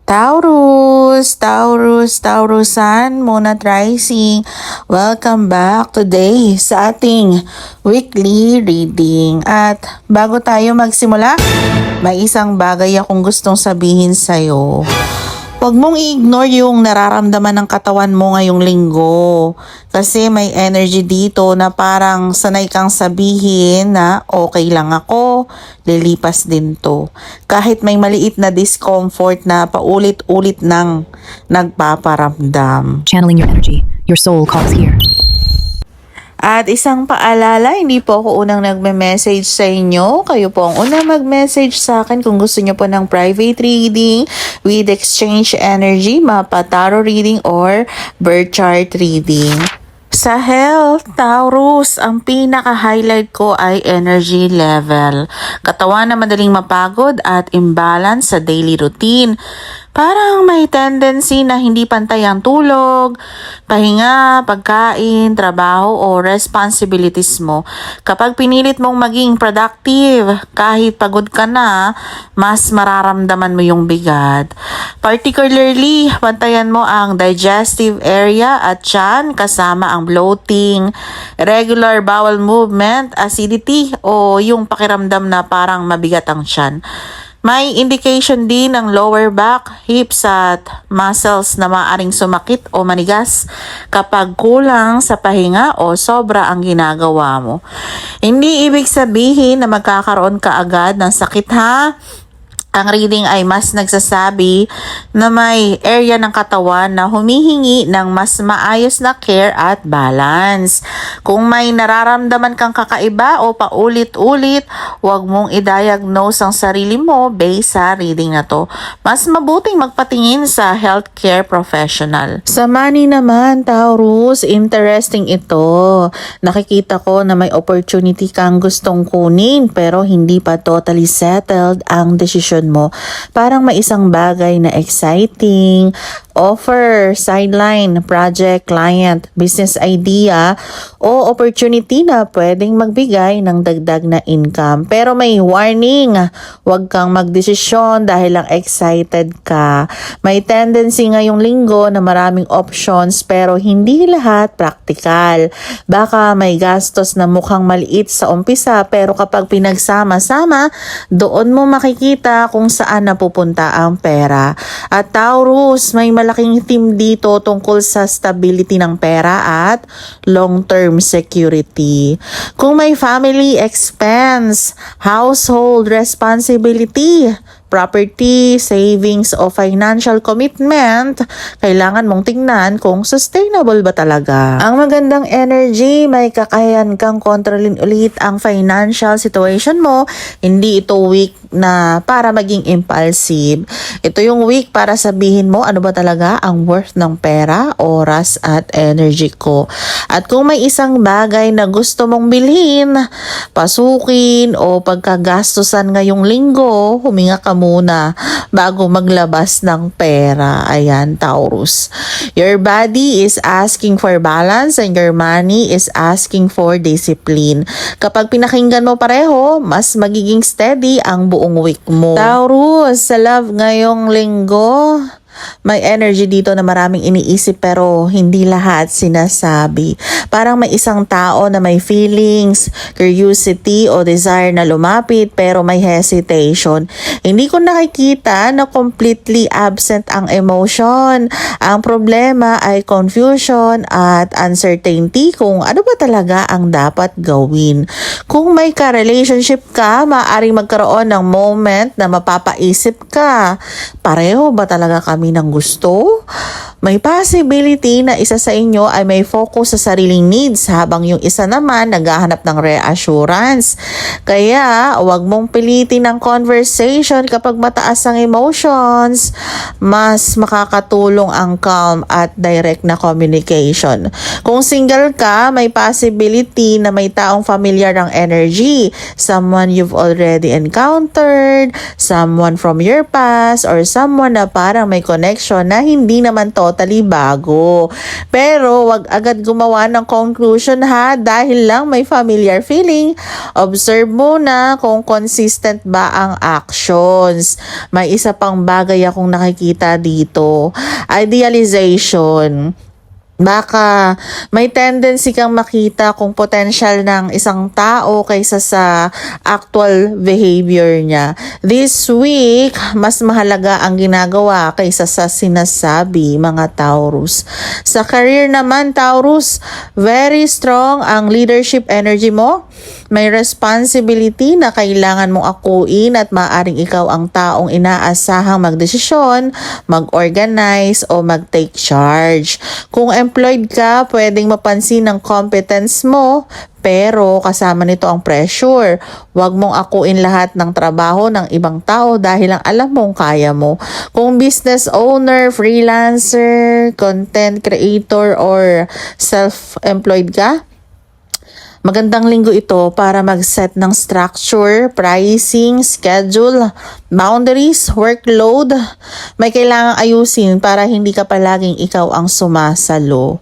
Taurusan, Moon at Rising. Welcome back today sa ating weekly reading. At bago tayo magsimula, may isang bagay akong gustong sabihin sa'yo. Huwag mong i-ignore yung nararamdaman ng katawan mo ngayong linggo. Kasi may energy dito na parang sanay kang sabihin na okay lang ako, lilipas din to. Kahit may maliit na discomfort na paulit-ulit nang nagpaparamdam. Channeling your energy. Your soul calls here. At isang paalala, hindi po ako unang nagme-message sa inyo. Kayo po ang unang mag-message sa akin kung gusto nyo po ng private reading with exchange energy, mapa tarot reading, or birth chart reading. Sa health, Taurus, ang pinaka-highlight ko ay energy level. Katawan na madaling mapagod at imbalance sa daily routine. Parang may tendency na hindi pantay ang tulog, pahinga, pagkain, trabaho o responsibilities mo. Kapag pinilit mong maging productive, kahit pagod ka na, mas mararamdaman mo yung bigat. Particularly, pantayan mo ang digestive area at tiyan kasama ang bloating, regular bowel movement, acidity o yung pakiramdam na parang mabigat ang tiyan. May indication din ng lower back, hips at muscles na maaaring sumakit o manigas kapag kulang sa pahinga o sobra ang ginagawa mo. Hindi ibig sabihin na magkakaroon ka agad ng sakit ha. Ang reading ay mas nagsasabi na may area ng katawan na humihingi ng mas maayos na care at balance. Kung may nararamdaman kang kakaiba o paulit-ulit, huwag mong i-diagnose ang sarili mo based sa reading na to. Mas mabuting magpatingin sa healthcare professional. Sa money naman, Taurus, interesting ito. Nakikita ko na may opportunity kang gustong kunin pero hindi pa totally settled ang desisyon mo. Parang may isang bagay na exciting, offer, sideline, project, client, business idea, o opportunity na pwedeng magbigay ng dagdag na income. Pero may warning, huwag kang magdesisyon dahil lang excited ka. May tendency ngayong linggo na maraming options pero hindi lahat practical. Baka may gastos na mukhang maliit sa umpisa pero kapag pinagsama-sama, doon mo makikita kung saan napupunta ang pera. At Taurus, may malaking theme dito tungkol sa stability ng pera at long-term security. Kung may family expense, household responsibility, property, savings o financial commitment, kailangan mong tingnan kung sustainable ba talaga. Ang magandang energy, may kakayahan kang kontrolin ulit ang financial situation mo. Hindi ito weak na para maging impulsive. Ito yung week para sabihin mo ano ba talaga ang worth ng pera, oras at energy ko. At kung may isang bagay na gusto mong bilhin, pasukin o pagkagastusan ngayong linggo, huminga ka muna bago maglabas ng pera. Ayan, Taurus. Your body is asking for balance and your money is asking for discipline. Kapag pinakinggan mo pareho, mas magiging steady ang buong week mo. Taurus, sa love ngayong linggo, may energy dito na maraming iniisip pero hindi lahat sinasabi. Parang may isang tao na may feelings, curiosity o desire na lumapit pero may hesitation. Hindi ko nakikita na completely absent ang emotion. Ang problema ay confusion at uncertainty kung ano ba talaga ang dapat gawin. Kung may ka-relationship ka, maaaring magkaroon ng moment na mapapaisip ka, pareho ba talaga kami ng gusto? May possibility na isa sa inyo ay may focus sa sariling needs habang yung isa naman naghahanap ng reassurance. Kaya, huwag mong pilitin ang conversation kapag mataas ang emotions. Mas makakatulong ang calm at direct na communication. Kung single ka, may possibility na may taong familiar ang energy. Someone you've already encountered, someone from your past, or someone na parang may connection na hindi naman totally bago. Pero wag agad gumawa ng conclusion ha, dahil lang may familiar feeling. Observe muna kung consistent ba ang actions. May isa pang bagay akong nakikita dito. Idealization. Baka may tendency kang makita kung potential ng isang tao kaysa sa actual behavior niya. This week, mas mahalaga ang ginagawa kaysa sa sinasabi, mga Taurus. Sa career naman, Taurus, very strong ang leadership energy mo. May responsibility na kailangan mong akuin at maaring ikaw ang taong inaasahang magdesisyon, mag-organize o mag-take charge. Kung employed ka, pwedeng mapansin ng competence mo, pero kasama nito ang pressure. Huwag mong akuin lahat ng trabaho ng ibang tao dahil lang alam mong kaya mo. Kung business owner, freelancer, content creator, or self-employed ka, magandang linggo ito para mag-set ng structure, pricing, schedule, boundaries, workload. May kailangang ayusin para hindi ka palaging ikaw ang sumasalo.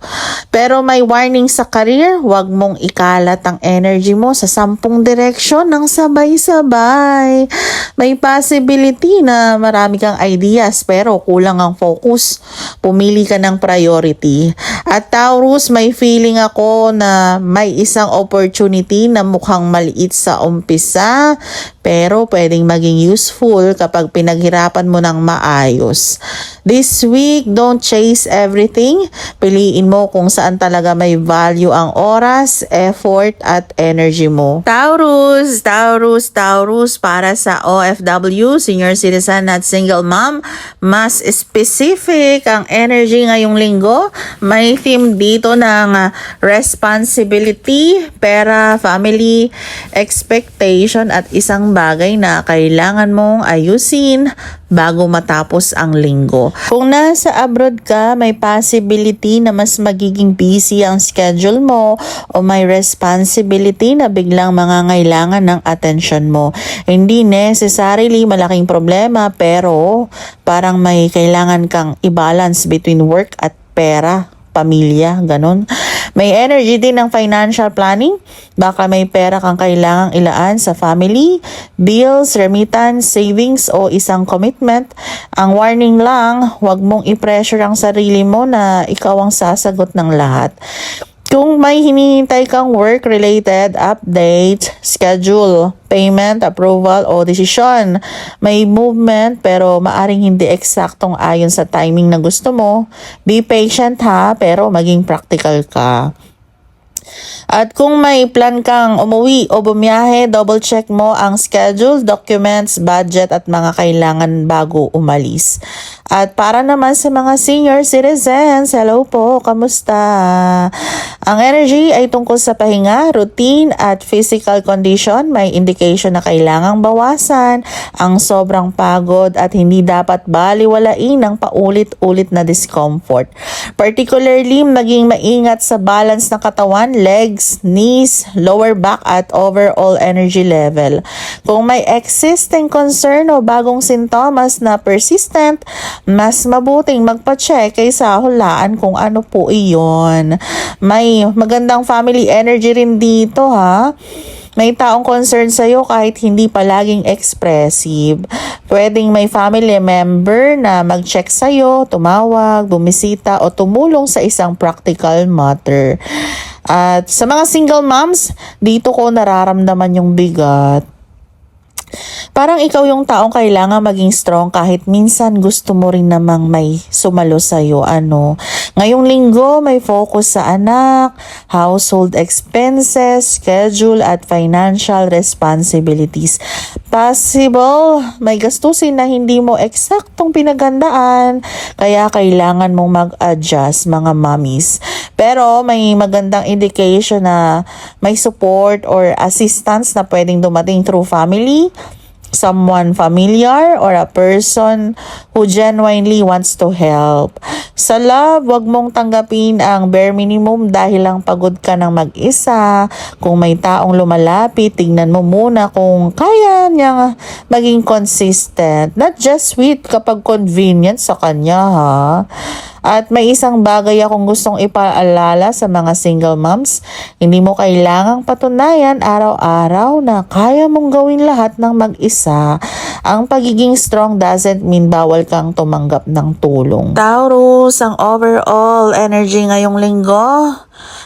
Pero may warning sa career, huwag mong ikalat ang energy mo sa 10 direksyon ng sabay-sabay. May possibility na marami kang ideas pero kulang ang focus. Pumili ka ng priority. At Taurus, may feeling ako na may isang opportunity na mukhang maliit sa umpisa pero pwedeng maging useful kapag pinaghirapan mo ng maayos. This week, don't chase everything. Piliin mo kung saan talaga may value ang oras, effort at energy mo. Taurus, Taurus, Taurus, para sa OFW, senior citizen at single mom, mas specific ang energy ngayong linggo. May theme dito ng responsibility, pera, family, expectation at isang bagay na kailangan mong ayusin bago matapos ang linggo. Kung nasa abroad ka, may possibility na mas magiging busy ang schedule mo o may responsibility na biglang mangangailangan ng attention mo. Hindi necessarily malaking problema pero parang may kailangan kang i-balance between work at pera, pamilya, ganun. May energy din ng financial planning. Baka may pera kang kailangang ilaan sa family, bills, remittance, savings o isang commitment. Ang warning lang, huwag mong i-pressure ang sarili mo na ikaw ang sasagot ng lahat. Kung may hinihintay kang work-related update, schedule, payment, approval o desisyon, may movement pero maaring hindi eksaktong ayon sa timing na gusto mo. Be patient ha, pero maging practical ka. At kung may plan kang umuwi o bumiyahe, double check mo ang schedule, documents, budget at mga kailangan bago umalis. At para naman sa mga senior citizens, hello po, kamusta? Ang energy ay tungkol sa pahinga, routine at physical condition. May indication na kailangang bawasan ang sobrang pagod at hindi dapat baliwalain ng paulit-ulit na discomfort. Particularly, maging maingat sa balance ng katawan, legs, knees, lower back at overall energy level. Kung may existing concern o bagong sintomas na persistent, mas mabuting magpa-check kaysa hulaan kung ano po iyon. May magandang family energy rin dito ha. May taong concern sa'yo kahit hindi palaging expressive. Pwedeng may family member na mag-check sa'yo, tumawag, bumisita o tumulong sa isang practical matter. At sa mga single moms, dito ko nararamdaman yung bigat. Parang ikaw yung taong kailangan maging strong kahit minsan gusto mo rin namang may sumalo sa'yo. Ngayong linggo may focus sa anak, household expenses, schedule at financial responsibilities. Possible, may gastusin na hindi mo eksaktong pinaghandaan, kaya kailangan mong mag-adjust mga mommies. Pero may magandang indication na may support or assistance na pwedeng dumating through family, someone familiar or a person who genuinely wants to help. Sa love, wag mong tanggapin ang bare minimum dahil lang pagod ka ng mag-isa. Kung may taong lumalapit, tignan mo muna kung kaya niya maging consistent. Not just sweet kapag convenient sa kanya, ha? At may isang bagay akong gustong ipaalala sa mga single moms. Hindi mo kailangang patunayan araw-araw na kaya mong gawin lahat ng mag-isa. Ang pagiging strong doesn't mean bawal kang tumanggap ng tulong. Taurus, ang overall energy ngayong linggo.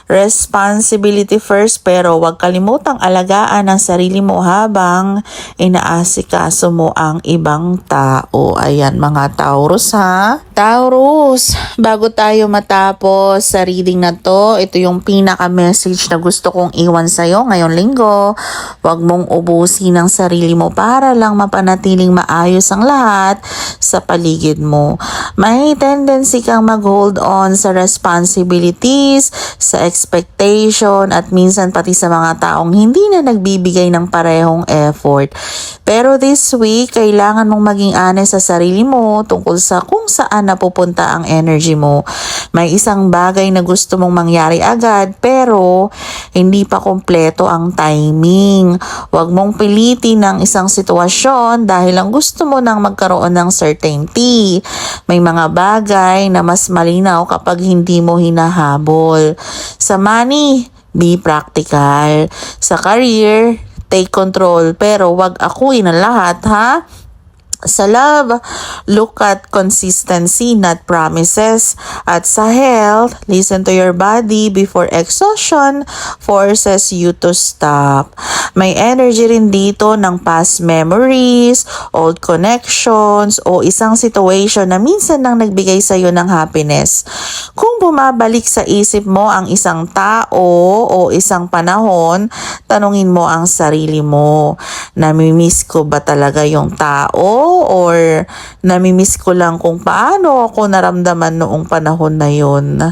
Responsibility first, pero huwag kalimutang alagaan ang sarili mo habang inaasikaso mo ang ibang tao. Ayan mga Taurus, ha? Taurus, bago tayo matapos sa reading na to, ito yung pinaka-message na gusto kong iwan sa'yo ngayong linggo. Huwag mong ubusin ang sarili mo para lang mapanatiling maayos ang lahat sa paligid mo. May tendency kang mag-hold on sa responsibilities, sa expectation, at minsan pati sa mga taong hindi na nagbibigay ng parehong effort. Pero this week, kailangan mong maging honest sa sarili mo tungkol sa kung saan napupunta ang energy mo. May isang bagay na gusto mong mangyari agad pero hindi pa kompleto ang timing. Huwag mong pilitin ang isang sitwasyon dahil lang gusto mo nang magkaroon ng certainty. May mga bagay na mas malinaw kapag hindi mo hinahabol. Sa money, be practical. Sa career, take control pero wag akuin ang lahat, ha? Sa love, look at consistency, not promises. At sa health, listen to your body before exhaustion forces you to stop. May energy rin dito ng past memories, old connections, o isang situation na minsan nang nagbigay sa'yo ng happiness. Kung bumabalik sa isip mo ang isang tao o isang panahon, tanungin mo ang sarili mo. Namimiss ko ba talaga yung tao? Or namimiss ko lang kung paano ako naramdaman noong panahon na yun.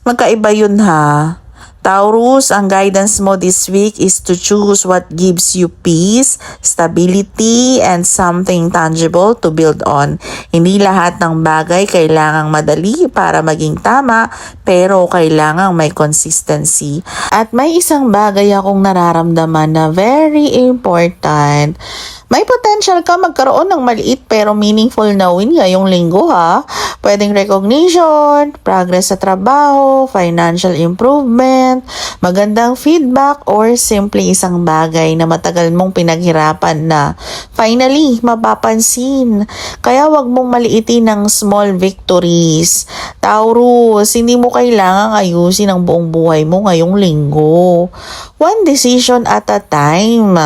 Magkaiba yun, ha? Taurus, ang guidance mo this week is to choose what gives you peace, stability, and something tangible to build on. Hindi lahat ng bagay kailangang madali para maging tama, pero kailangang may consistency. At may isang bagay akong nararamdaman na very important. May potential ka magkaroon ng maliit pero meaningful na win ngayong linggo, ha? Pwedeng recognition, progress sa trabaho, financial improvement, magandang feedback, or simply isang bagay na matagal mong pinaghirapan na finally mapapansin. Kaya wag mong maliitin ng small victories. Taurus, hindi mo kailangang ayusin ang buong buhay mo ngayong linggo. One decision at a time.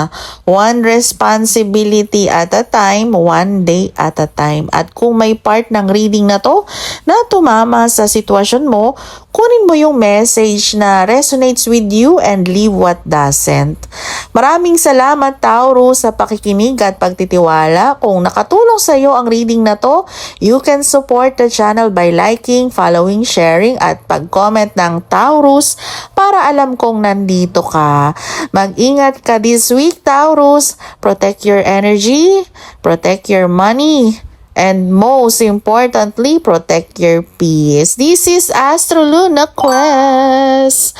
One responsibility at a time. One day at a time. At kung may part ng reading na to na tumama sa sitwasyon mo, kunin mo yung message na resonates with you and leave what doesn't. Maraming salamat, Taurus, sa pakikinig at pagtitiwala. Kung nakatulong sa iyo ang reading na to, you can support the channel by liking, following, sharing, at pag-comment ng Taurus para alam kong nandito ka. Mag-ingat ka this week, Taurus. Protect your energy, protect your money, and most importantly, protect your peace. This is Astro Luna Quest.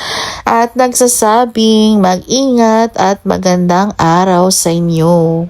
At nagsasabing mag-ingat at magandang araw sa inyo.